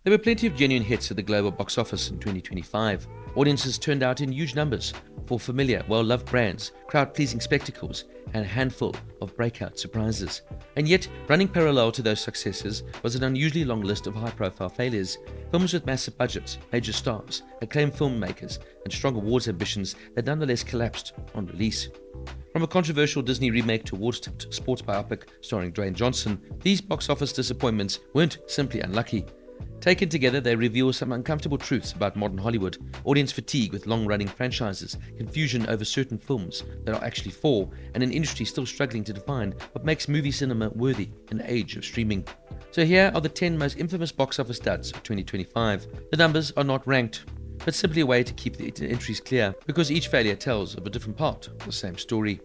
There were plenty of genuine hits at the global box office in 2025. Audiences turned out in huge numbers for familiar, well-loved brands, crowd-pleasing spectacles, and a handful of breakout surprises. And yet, running parallel to those successes was an unusually long list of high-profile failures. Films with massive budgets, major stars, acclaimed filmmakers, and strong awards ambitions that nonetheless collapsed on release. From a controversial Disney remake to awards-tipped sports biopic starring Dwayne Johnson, these box office disappointments weren't simply unlucky. Taken together, they reveal some uncomfortable truths about modern Hollywood: audience fatigue with long-running franchises, confusion over certain films that are actually for, and an industry still struggling to define what makes movie cinema worthy in the age of streaming. So here are the 10 most infamous box office duds of 2025. The numbers are not ranked, but simply a way to keep the entries clear, because each failure tells of a different part of the same story.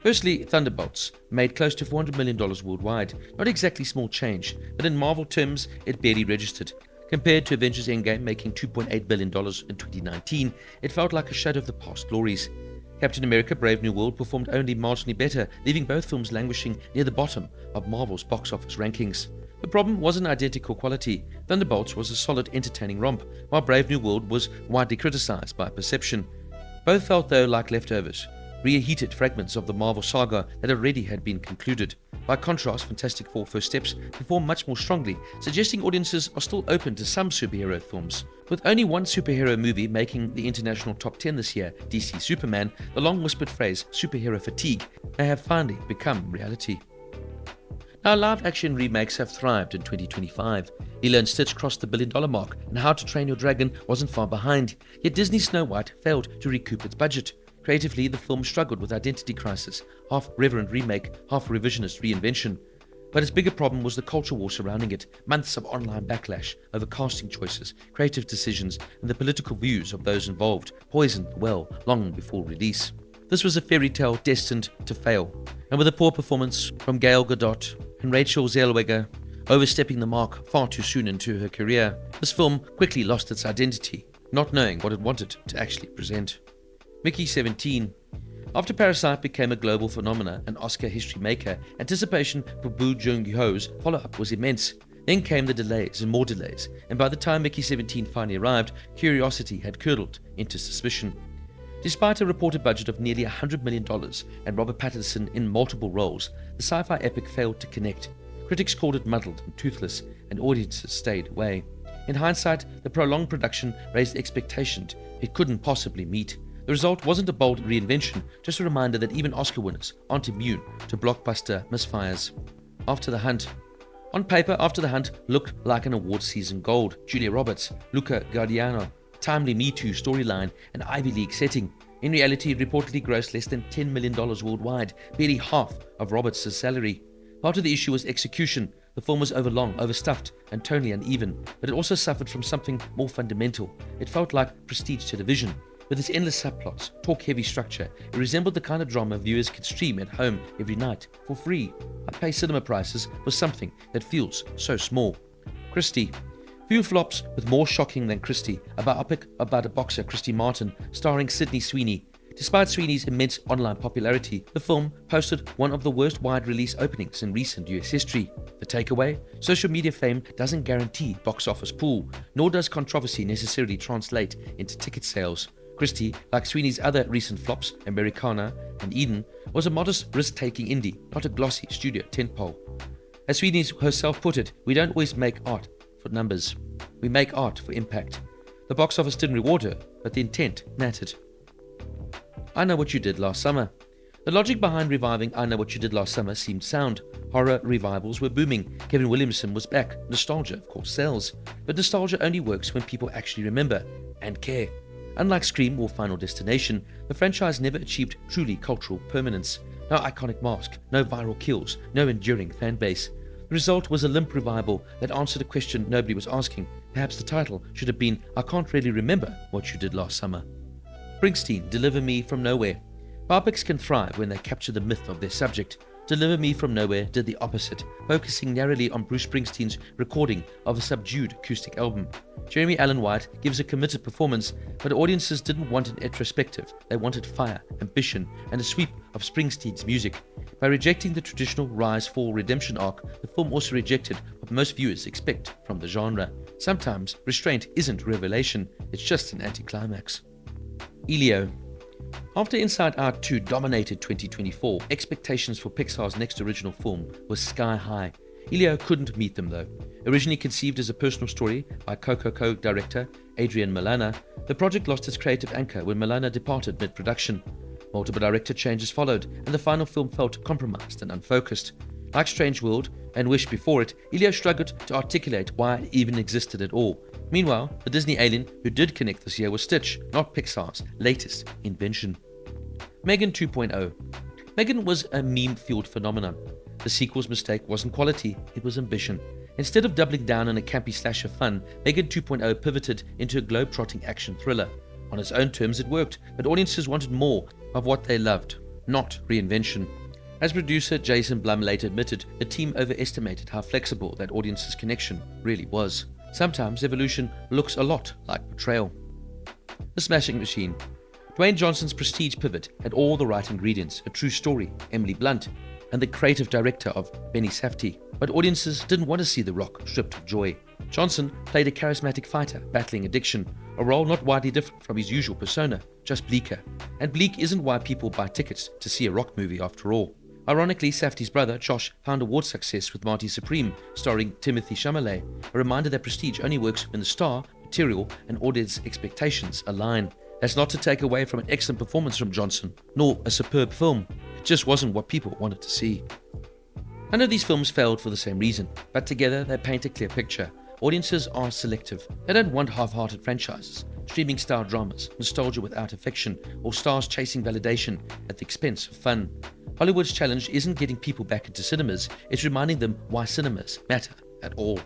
Firstly, Thunderbolts made close to $400 million worldwide. Not exactly small change, but in Marvel terms, it barely registered. Compared to Avengers Endgame making $2.8 billion in 2019, it felt like a shadow of the past glories. Captain America: Brave New World performed only marginally better, leaving both films languishing near the bottom of Marvel's box office rankings. The problem wasn't identical quality. Thunderbolts was a solid, entertaining romp, while Brave New World was widely criticized by perception. Both felt, though, like leftovers, reheated fragments of the Marvel saga that already had been concluded. By contrast, Fantastic Four: First Steps performed much more strongly, suggesting audiences are still open to some superhero films. With only one superhero movie making the international top 10 this year, DC Superman, the long-whispered phrase superhero fatigue may have finally become reality. Now, live-action remakes have thrived in 2025. Lilo and Stitch crossed the billion-dollar mark, and How to Train Your Dragon wasn't far behind. Yet Disney's Snow White failed to recoup its budget. Creatively, the film struggled with identity crisis, half reverent remake, half revisionist reinvention. But its bigger problem was the culture war surrounding it, months of online backlash over casting choices, creative decisions, and the political views of those involved poisoned the well long before release. This was a fairy tale destined to fail, and with a poor performance from Gail Gadot and Rachel Zellweger overstepping the mark far too soon into her career, this film quickly lost its identity, not knowing what it wanted to actually present. Mickey 17. After Parasite became a global phenomenon and Oscar history maker, anticipation for Boo Joon-ho's follow-up was immense. Then came the delays and more delays, and by the time Mickey 17 finally arrived, curiosity had curdled into suspicion. Despite a reported budget of nearly $100 million and Robert Pattinson in multiple roles, the sci-fi epic failed to connect. Critics called it muddled and toothless, and audiences stayed away. In hindsight, the prolonged production raised expectations it couldn't possibly meet. The result wasn't a bold reinvention, just a reminder that even Oscar winners aren't immune to blockbuster misfires. After the Hunt. On paper, After the Hunt looked like an award season gold. Julia Roberts, Luca Guadagnino, timely Me Too storyline, and Ivy League setting. In reality, it reportedly grossed less than $10 million worldwide, barely half of Roberts' salary. Part of the issue was execution. The film was overlong, overstuffed, and tonally uneven, but it also suffered from something more fundamental. It felt like prestige television. With its endless subplots, talk-heavy structure, it resembled the kind of drama viewers could stream at home every night for free. I'd pay cinema prices for something that feels so small. Christie. Few flops with more shocking than Christie, a biopic about a boxer, Christy Martin, starring Sydney Sweeney. Despite Sweeney's immense online popularity, the film posted one of the worst wide-release openings in recent US history. The takeaway? Social media fame doesn't guarantee box office pull, nor does controversy necessarily translate into ticket sales. Christie, like Sweeney's other recent flops, Americana and Eden, was a modest, risk-taking indie, not a glossy studio tentpole. As Sweeney herself put it, we don't always make art for numbers. We make art for impact. The box office didn't reward her, but the intent mattered. I Know What You Did Last Summer. The logic behind reviving I Know What You Did Last Summer seemed sound. Horror revivals were booming. Kevin Williamson was back. Nostalgia, of course, sells. But nostalgia only works when people actually remember and care. Unlike Scream or Final Destination, the franchise never achieved truly cultural permanence. No iconic mask, no viral kills, no enduring fan base. The result was a limp revival that answered a question nobody was asking. Perhaps the title should have been I Can't Really Remember What You Did Last Summer. Springsteen, Deliver Me From Nowhere. Biopics can thrive when they capture the myth of their subject. Deliver Me From Nowhere did the opposite, focusing narrowly on Bruce Springsteen's recording of a subdued acoustic album. Jeremy Allen White gives a committed performance, but audiences didn't want an introspective. They wanted fire, ambition, and a sweep of Springsteen's music. By rejecting the traditional rise, fall, redemption arc, the film also rejected what most viewers expect from the genre. Sometimes restraint isn't revelation, it's just an anticlimax. Elio. After Inside Out 2 dominated 2024, expectations for Pixar's next original film were sky high. Elio couldn't meet them though. Originally conceived as a personal story by Coco co-director Adrian Milana, the project lost its creative anchor when Milana departed mid-production. Multiple director changes followed, and the final film felt compromised and unfocused. Like Strange World and Wish before it, Elio struggled to articulate why it even existed at all. Meanwhile, the Disney alien who did connect this year was Stitch, not Pixar's latest invention. Megan 2.0. Megan was a meme-fueled phenomenon. The sequel's mistake wasn't quality, it was ambition. Instead of doubling down on a campy slasher fun, Megan 2.0 pivoted into a globe-trotting action thriller. On its own terms it worked, but audiences wanted more of what they loved, not reinvention. As producer Jason Blum later admitted, the team overestimated how flexible that audience's connection really was. Sometimes evolution looks a lot like betrayal. The Smashing Machine. Dwayne Johnson's prestige pivot had all the right ingredients: a true story, Emily Blunt, and the creative director of Benny Safdie. But audiences didn't want to see The Rock stripped of joy. Johnson played a charismatic fighter battling addiction, a role not widely different from his usual persona, just bleaker. And bleak isn't why people buy tickets to see a rock movie after all. Ironically, Safdie's brother, Josh, found award success with Marty Supreme, starring Timothée Chalamet, a reminder that prestige only works when the star, material, and audience expectations align. That's not to take away from an excellent performance from Johnson, nor a superb film. It just wasn't what people wanted to see. None of these films failed for the same reason, but together they paint a clear picture. Audiences are selective. They don't want half-hearted franchises, streaming-style dramas, nostalgia without affection, or stars chasing validation at the expense of fun. Hollywood's challenge isn't getting people back into cinemas, it's reminding them why cinemas matter at all.